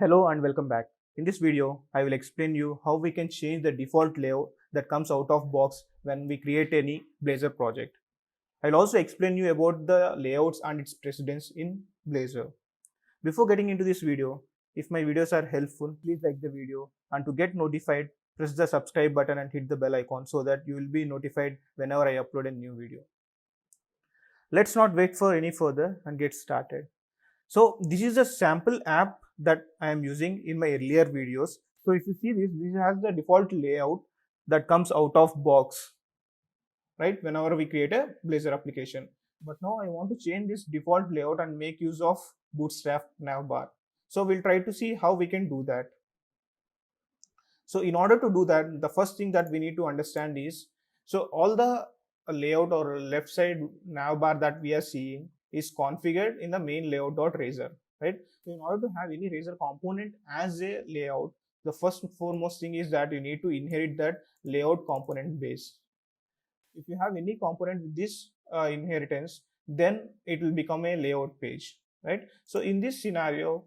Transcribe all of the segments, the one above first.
Hello and welcome back. In this video, I will explain you how we can change the default layout that comes out of box when we create any Blazor project. I'll also explain you about the layouts and its precedence in Blazor. Before getting into this video, if my videos are helpful, please like the video, and to get notified, press the subscribe button and hit the bell icon so that you will be notified whenever I upload a new video. Let's not wait for any further and get started. So this is a sample app that I am using in my earlier videos. So if you see this has the default layout that comes out of box, right? Whenever we create a Blazor application. But now I want to change this default layout and make use of Bootstrap navbar. So we'll try to see how we can do that. So in order to do that, the first thing that we need to understand is, so all the layout or left side navbar that we are seeing is configured in the main layout.razor, right? So in order to have any razor component as a layout, the first and foremost thing is that you need to inherit that layout component base. If you have any component with this inheritance, then it will become a layout page, right? So in this scenario,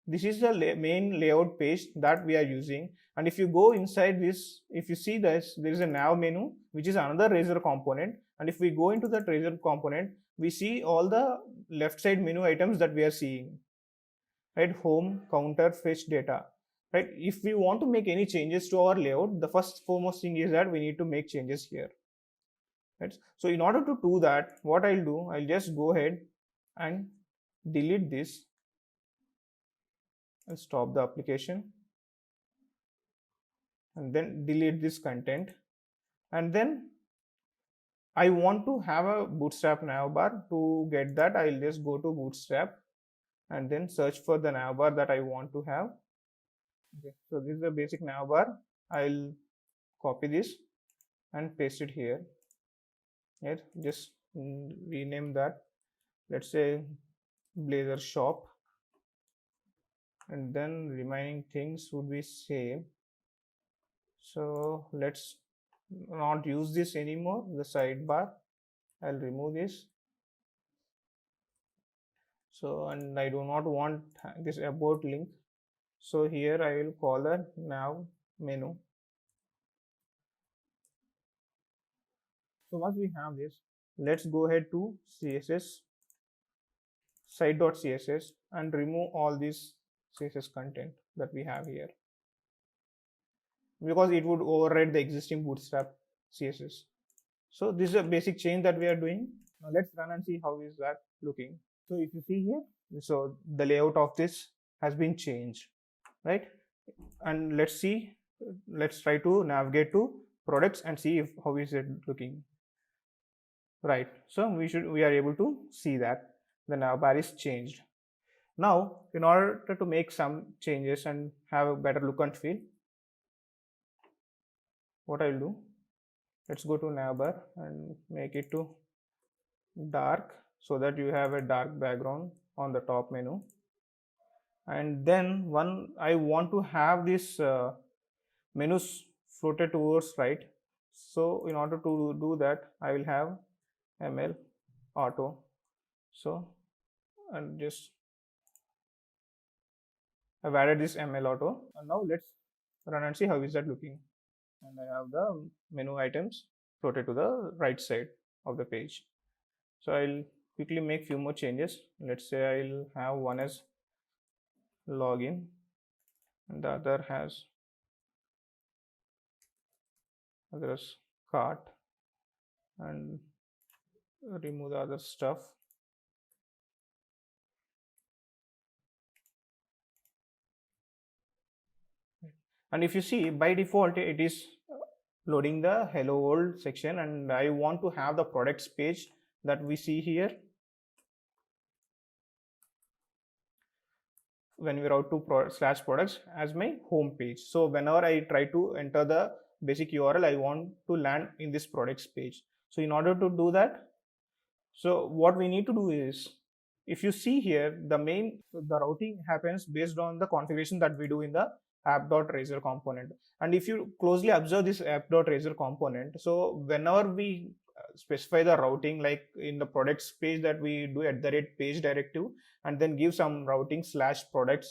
this is the main layout page that we are using. And if you go inside this, if you see this, there is a nav menu, which is another razor component. And if we go into that razor component, we see all the left side menu items that we are seeing, right? Home, counter, fetch data, right? If we want to make any changes to our layout, the first foremost thing is that we need to make changes here, right? So in order to do that, what I'll do, I'll just go ahead and delete this and stop the application, and then delete this content. And then I want to have a Bootstrap navbar. To get that, I'll just go to Bootstrap and then search for the navbar that I want to have. Okay, so this is the basic navbar. I'll copy this and paste it here. Right, just rename that, let's say Blazor shop, and then remaining things would be same. So let's not use this anymore, the sidebar. I'll remove this. So, and I do not want this about link, so here I will call the nav menu. So once we have this, let's go ahead to CSS site.css and remove all this CSS content that we have here, because it would override the existing Bootstrap CSS. So this is a basic change that we are doing. Now let's run and see how is that looking. So if you see here, so the layout of this has been changed, right? And let's see, let's try to navigate to products and see if how is it looking, right? So we are able to see that the navbar is changed. Now in order to make some changes and have a better look and feel, what I'll do, let's go to navbar and make it to dark so that you have a dark background on the top menu. And then I want to have this menus floated towards right. So in order to do that, I will have ML auto. So, and just I've added this ML auto, and now let's run and see how is that looking. And I have the menu items floated to the right side of the page. So I'll quickly make few more changes. Let's say I'll have one as login and the other has cart, and remove the other stuff. And if you see, by default it is loading the hello world section, and I want to have the products page that we see here when we route to /products as my home page. So whenever I try to enter the basic URL, I want to land in this products page. So in order to do that, so what we need to do is, if you see here, the routing happens based on the configuration that we do in the app.razor component. And if you closely observe this app.razor component, so whenever we specify the routing, like in the products page, that we do @ page directive and then give some routing /products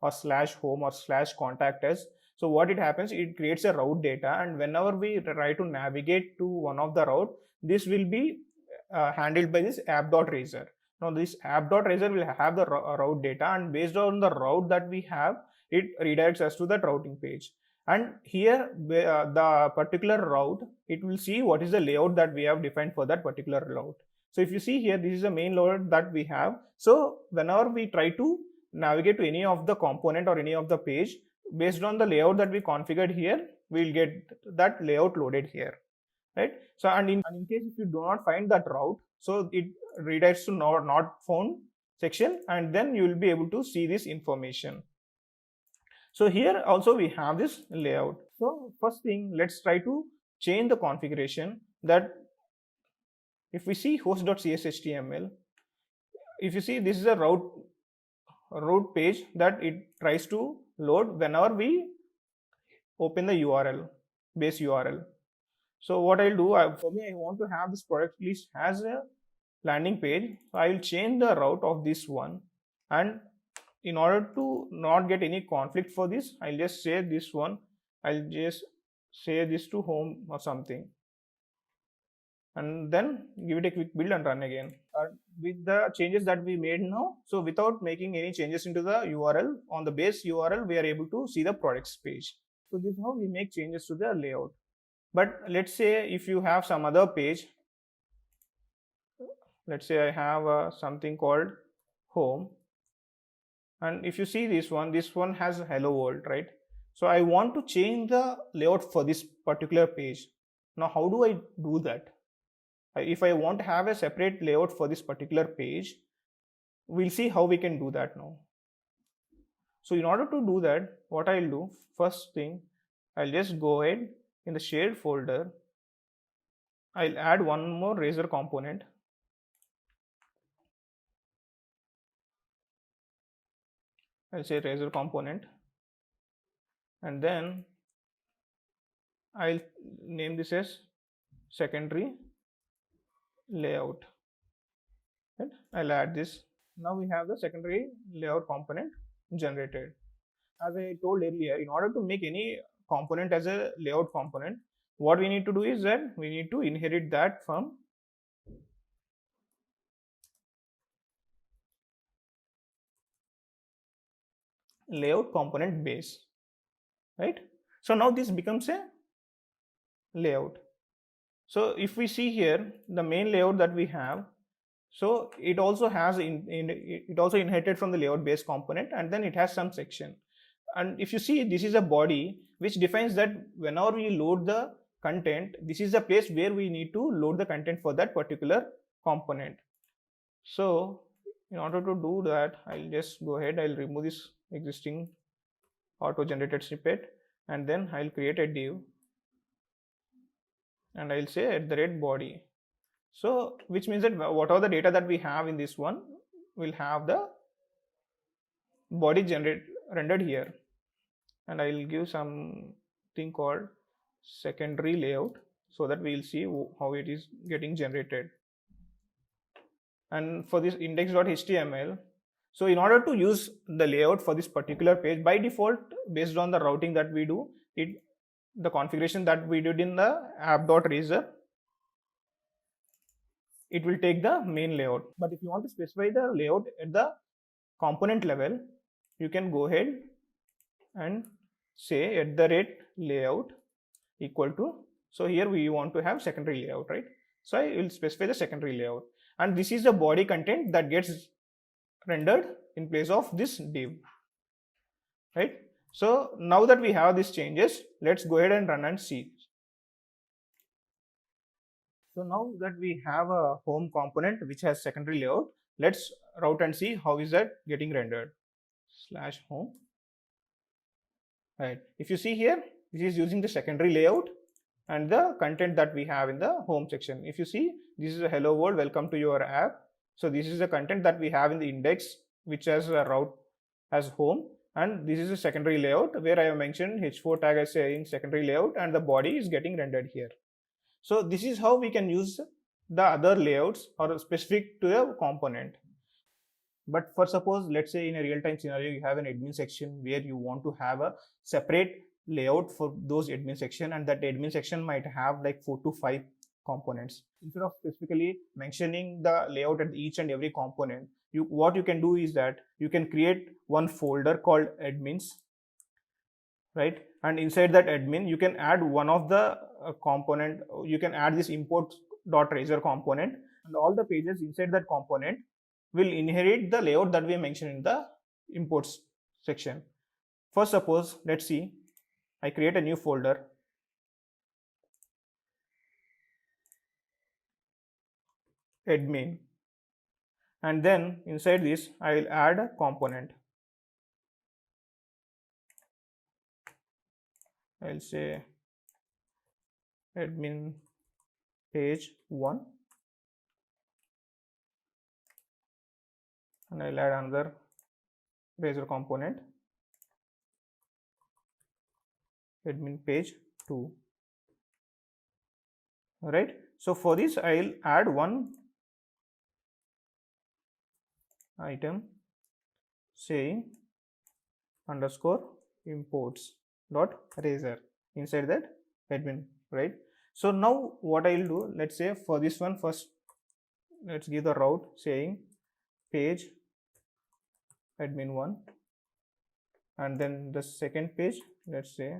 or slash home or slash contact us. So what it happens, it creates a route data, and whenever we try to navigate to one of the route, this will be handled by this app.razor. Now this app.razor will have the route data, and based on the route that we have, it redirects us to that routing page. And here the particular route, it will see what is the layout that we have defined for that particular route. So if you see here, this is the main layout that we have. So whenever we try to navigate to any of the component or any of the page, based on the layout that we configured here, we'll get that layout loaded here, right? So and in case if you do not find that route, so it redirects to not found section, and then you will be able to see this information. So here also we have this layout. So first thing, let's try to change the configuration. That if we see host.cshtml, if you see, this is a route page that it tries to load whenever we open the URL, base URL. So what I'll do, for me, I want to have this product list as a landing page. So I will change the route of this one, and in order to not get any conflict for this, I'll just say this one, I'll just say this to home or something, and then give it a quick build and run again. With the changes that we made now, so without making any changes into the URL, on the base URL, we are able to see the products page. So this is how we make changes to the layout. But let's say if you have some other page, let's say I have something called home, and if you see this one has hello world, right? So I want to change the layout for this particular page. Now how do I do that? If I want to have a separate layout for this particular page, we'll see how we can do that now. So in order to do that, what I'll do, first thing, I'll just go ahead in the shared folder, I'll add one more Razor component. I'll say Razor component, and then I'll name this as secondary layout. Right? I'll add this. Now we have the secondary layout component generated. As I told earlier, in order to make any component as a layout component, what we need to do is that we need to inherit that from layout component base, right? So now this becomes a layout. So if we see here the main layout that we have, so it also has it also inherited from the layout base component, and then it has some section. And if you see, this is a body which defines that whenever we load the content, this is the place where we need to load the content for that particular component. So in order to do that, I'll just go ahead, I'll remove this existing auto generated snippet, and then I'll create a div, and I'll say @body. So which means that whatever the data that we have in this one, will have the body rendered here, and I'll give something called secondary layout, so that we'll see how it is getting generated. And for this index.html, so in order to use the layout for this particular page, by default, based on the routing that we do, the configuration that we did in the app.razor, it will take the main layout. But if you want to specify the layout at the component level, you can go ahead and say @layout equal to, so here we want to have secondary layout, right? So I will specify the secondary layout, and this is the body content that gets rendered in place of this div, right? So now that we have these changes, let's go ahead and run and see. So now that we have a home component which has secondary layout, let's route and see how is that getting rendered. /home. Right. If you see here, this is using the secondary layout and the content that we have in the home section. If you see, this is a hello world, welcome to your app. So this is the content that we have in the index, which has a route as home, and this is a secondary layout where I have mentioned h4 tag as saying secondary layout, and the body is getting rendered here. So this is how we can use the other layouts or specific to the component. But for suppose, let's say in a real-time scenario, you have an admin section where you want to have a separate layout for those admin section, and that admin section might have like 4 to 5 components. Instead of specifically mentioning the layout at each and every component, what you can do is that you can create one folder called admins, right? And inside that admin, you can add one of the component. You can add this import.razor component, and all the pages inside that component will inherit the layout that we mentioned in the imports section. First, suppose, let's see, I create a new folder, admin, and then inside this I will add a component. I'll say admin page 1, and I'll add another razor component, admin page 2. Alright, so for this I'll add one item saying underscore imports dot razor inside that admin, right? So now what I'll do, let's say for this one, first let's give the route saying page admin 1, and then the second page, let's say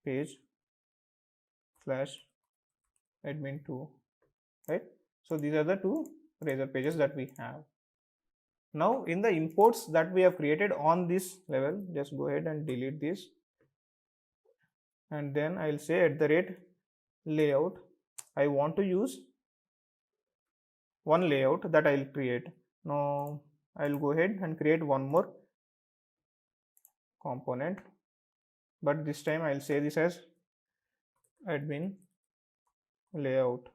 page slash admin 2, right? So these are the two razor pages that we have. Now in the imports that we have created on this level, just go ahead and delete this, and then I'll say @layout. I want to use one layout that I'll create. Now I'll go ahead and create one more component, but this time I'll say this as admin layout,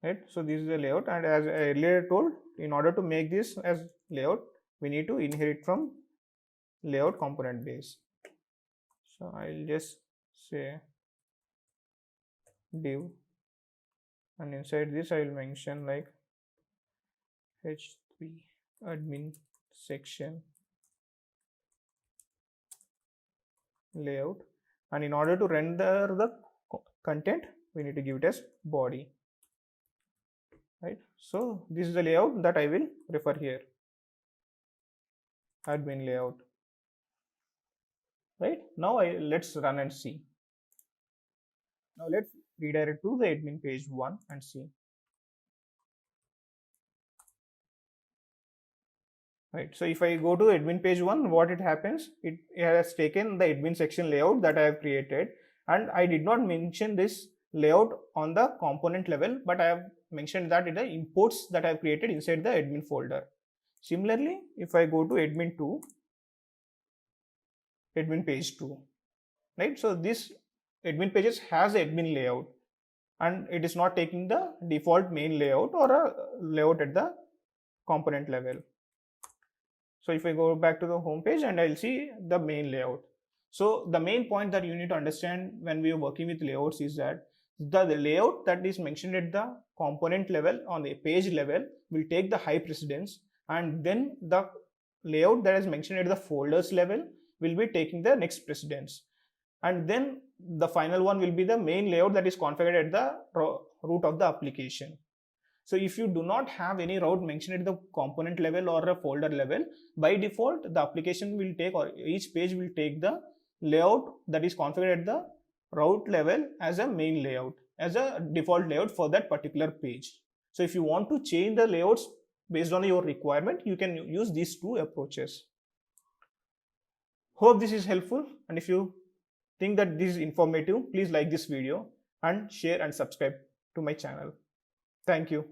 right? So this is the layout, and as I earlier told, in order to make this as layout, we need to inherit from layout component base. So I'll just say div, and inside this I will mention like h3 admin section layout, and in order to render the content, we need to give it as body, right? So this is the layout that I will refer here, admin layout, right? Now let's run and see. Now let's redirect to the admin page 1 and see. Right, so if I go to admin page 1, what it happens, it has taken the admin section layout that I have created, and I did not mention this layout on the component level, but I have mentioned that in the imports that I have created inside the admin folder. Similarly, if I go to admin 2, admin page 2, right? So this admin pages has the admin layout, and it is not taking the default main layout or a layout at the component level. So if I go back to the home page, and I'll see the main layout. So the main point that you need to understand when we are working with layouts is that the layout that is mentioned at the component level on the page level will take the high precedence, and then the layout that is mentioned at the folders level will be taking the next precedence, and then the final one will be the main layout that is configured at the root of the application. So if you do not have any route mentioned at the component level or a folder level, by default the application will take, or each page will take the layout that is configured at the route level as a main layout, as a default layout for that particular page. So if you want to change the layouts based on your requirement, you can use these two approaches. Hope this is helpful, and if you think that this is informative, please like this video and share and subscribe to my channel. Thank you.